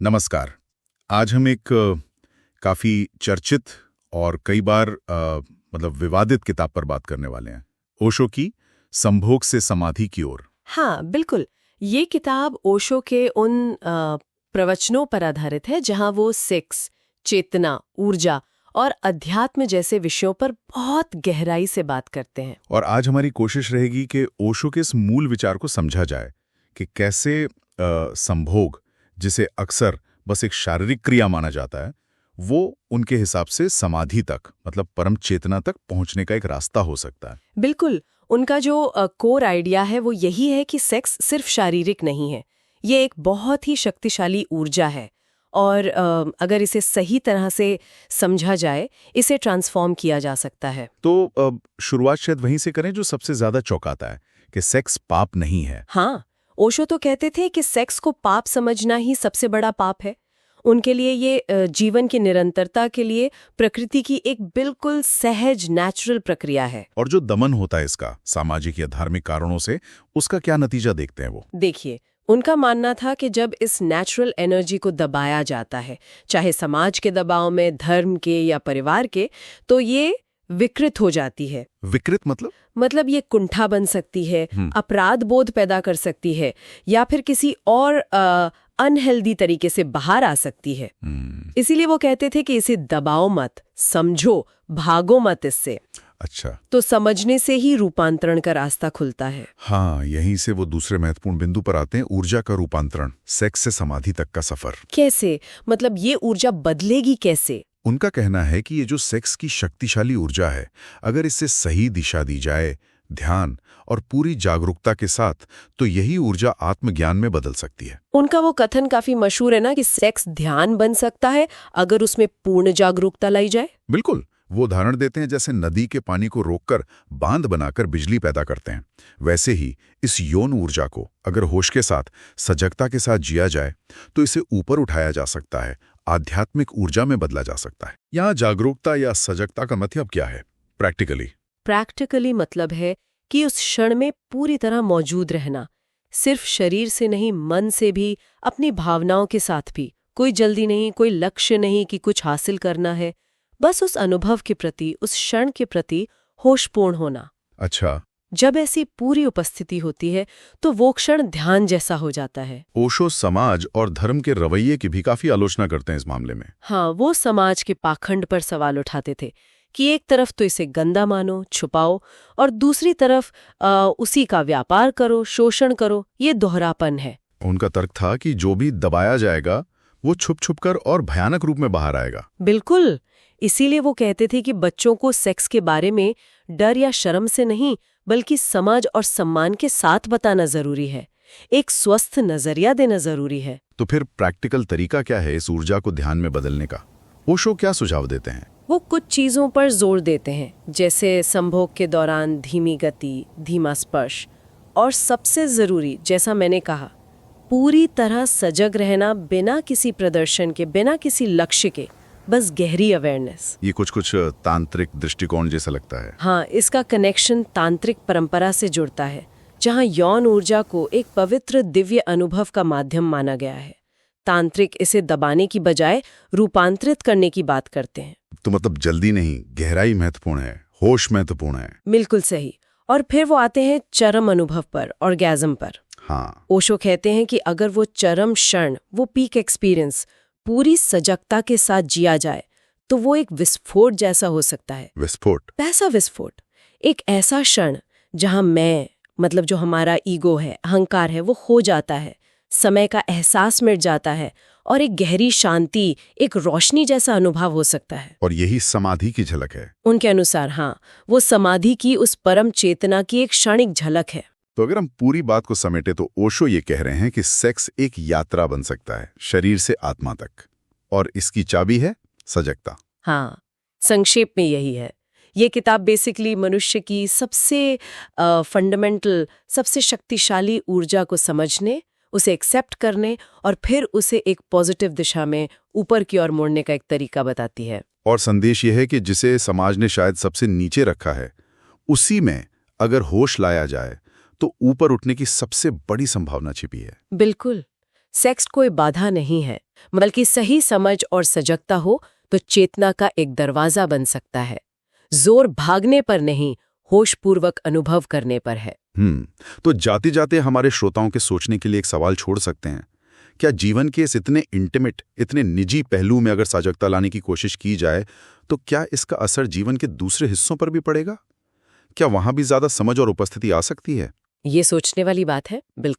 नमस्कार। आज हम एक काफ़ी चर्चित और कई बार मतलब विवादित किताब पर बात करने वाले हैं। ओशो की संभोग से समाधि की ओर। हाँ, बिल्कुल। ये किताब ओशो के उन प्रवचनों पर आधारित है जहाँ वो सेक्स, चेतना, ऊर्जा और अध्यात्म जैसे विषयों पर बहुत गहराई से बात करते हैं। और आज हमारी कोशिश रहेगी कि ओशो के इस मूल विचार को समझा जाए कि कैसे संभोग, जिसे अक्सर बस एक शारीरिक क्रिया माना जाता है, वो उनके हिसाब से समाधि तक मतलब परम चेतना तक पहुंचने का एक रास्ता हो सकता है। बिल्कुल, उनका जो कोर आइडिया है वो यही है कि सेक्स सिर्फ शारीरिक नहीं है। ये एक बहुत ही शक्तिशाली ऊर्जा है और अगर इसे सही तरह से समझा जाए, इसे ट्रांसफॉर्म किया जा सकता है। तो शुरुआत शायद वहीं से करें जो सबसे ज्यादा चौंकाता है कि सेक्स पाप नहीं है। हाँ, ओशो तो कहते थे कि सेक्स को पाप समझना ही सबसे बड़ा पाप है। उनके लिए ये जीवन की निरंतरता के लिए प्रकृति की एक बिल्कुल सहज नेचुरल प्रक्रिया है। और जो दमन होता है इसका सामाजिक या धार्मिक कारणों से, उसका क्या नतीजा देखते हैं वो? देखिए, उनका मानना था कि जब इस नेचुरल एनर्जी को दबाया जाता है, चाहे समाज के दबाव में, धर्म के या परिवार के, तो ये विकृत हो जाती है। विकृत मतलब ये कुंठा बन सकती है, अपराध बोध पैदा कर सकती है या फिर किसी और अनहेल्दी तरीके से बाहर आ सकती है। इसीलिए वो कहते थे कि इसे दबाओ मत, समझो, भागो मत इससे। अच्छा। तो समझने से ही रूपांतरण का रास्ता खुलता है। हाँ, यहीं से वो दूसरे महत्वपूर्ण बिंदु पर आते हैं, ऊर्जा का रूपांतरण, सेक्स से समाधि तक का सफर। कैसे? मतलब ये ऊर्जा बदलेगी कैसे? उनका कहना है कि ये जो सेक्स की शक्तिशाली ऊर्जा है, अगर इससे सही दिशा दी जाए, ध्यान और पूरी जागरूकता के साथ, तो यही ऊर्जा आत्मज्ञान में बदल सकती है। उनका वो कथन काफी मशहूर है ना कि सेक्स ध्यान बन सकता है अगर उसमें पूर्ण जागरूकता लाई जाए। बिल्कुल। वो उदाहरण देते हैं जैसे नदी के पानी को रोककर बांध बनाकर बिजली पैदा करते हैं। वैसे ही इस यौन ऊर्जा को अगर होश के साथ, सजगता के साथ जिया जाए, तो इसे ऊपर उठाया जा सकता है, आध्यात्मिक ऊर्जा में बदला जा सकता है। यहाँ जागरूकता या सजगता का मतलब क्या है प्रैक्टिकली मतलब है कि उस क्षण में पूरी तरह मौजूद रहना, सिर्फ शरीर से नहीं, मन से भी, अपनी भावनाओं के साथ भी। कोई जल्दी नहीं, कोई लक्ष्य नहीं कि कुछ हासिल करना है, बस उस अनुभव के प्रति, उस क्षण के प्रति होशपूर्ण होना। अच्छा। जब ऐसी पूरी उपस्थिति होती है तो वो क्षण ध्यान जैसा हो जाता है। ओशो समाज और धर्म के रवैये की भी काफी आलोचना करते हैं इस मामले में। हाँ, वो समाज के पाखंड पर सवाल उठाते थे कि एक तरफ तो इसे गंदा मानो, छुपाओ, और दूसरी तरफ उसी का व्यापार करो, शोषण करो। ये दोहरापन है। उनका तर्क था कि जो भी दबाया जाएगा वो छुप छुप कर और भयानक रूप में बाहर आएगा। बिल्कुल। इसीलिए वो कहते थे कि बच्चों को सेक्स के बारे में डर या शर्म से नहीं, बल्कि समझ और सम्मान के साथ बताना जरूरी है। एक स्वस्थ नजरिया देना जरूरी है। तो फिर प्रैक्टिकल तरीका क्या है इस ऊर्जा को ध्यान में बदलने का? ओशो क्या सुझाव देते हैं? वो कुछ चीजों पर जोर देते हैं, जैसे संभोग के दौरान धीमी गति, धीमा स्पर्श, और सबसे जरूरी, जैसा मैंने कहा, पूरी तरह सजग रहना, बिना किसी प्रदर्शन के, बिना किसी लक्ष्य के, बस गहरी अवेयरनेस। ये कुछ तांत्रिक दृष्टिकोण जैसा लगता है। हाँ, इसका कनेक्शन तांत्रिक परंपरा से जुड़ता है, जहाँ यौन ऊर्जा को एक पवित्र दिव्य अनुभव का माध्यम माना गया है। तांत्रिक इसे दबाने की बजाय रूपांतरित करने की बात करते हैं। तो मतलब जल्दी नहीं, गहराई महत्वपूर्ण है, होश महत्वपूर्ण है। बिल्कुल सही। और फिर वो आते हैं चरम अनुभव पर, ऑर्गेज़म पर। हाँ। ओशो कहते हैं कि अगर वो चरम क्षण, वो पीक एक्सपीरियंस पूरी सजगता के साथ जिया जाए, तो वो एक विस्फोट जैसा हो सकता है। विस्फोट? पैसा विस्फोट। एक ऐसा क्षण जहां मैं, मतलब जो हमारा ईगो है, अहंकार है, वो खो जाता है, समय का एहसास मिट जाता है, और एक गहरी शांति, एक रोशनी जैसा अनुभव हो सकता है। और यही समाधि की झलक है उनके अनुसार। हाँ, वो समाधि की उस परम चेतना की एक क्षणिक झलक है। तो अगर हम पूरी बात को समेटे तो ओशो ये कह रहे हैं कि सेक्स एक यात्रा बन सकता है, शरीर से आत्मा तक, और इसकी चाबी है सजगता। हाँ, संक्षेप में यही है। ये किताब बेसिकली मनुष्य की सबसे फंडामेंटल, सबसे शक्तिशाली ऊर्जा को समझने, उसे एक्सेप्ट करने और फिर उसे एक पॉजिटिव दिशा में ऊपर की ओर मोड़ने का एक तरीका बताती है। और संदेश यह है कि जिसे समाज ने शायद सबसे नीचे रखा है, उसी में अगर होश लाया जाए तो ऊपर उठने की सबसे बड़ी संभावना छिपी है। बिल्कुल। सेक्स कोई बाधा नहीं है, बल्कि सही समझ और सजगता हो तो चेतना का एक दरवाजा बन सकता है। जोर भागने पर नहीं, होशपूर्वक अनुभव करने पर है। तो जाते जाते हमारे श्रोताओं के सोचने के लिए एक सवाल छोड़ सकते हैं। क्या जीवन के इस इतने इंटीमेट, इतने निजी पहलू में अगर सजगता लाने की कोशिश की जाए, तो क्या इसका असर जीवन के दूसरे हिस्सों पर भी पड़ेगा? क्या वहां भी ज्यादा समझ और उपस्थिति आ सकती है? ये सोचने वाली बात है, बिल्कुल।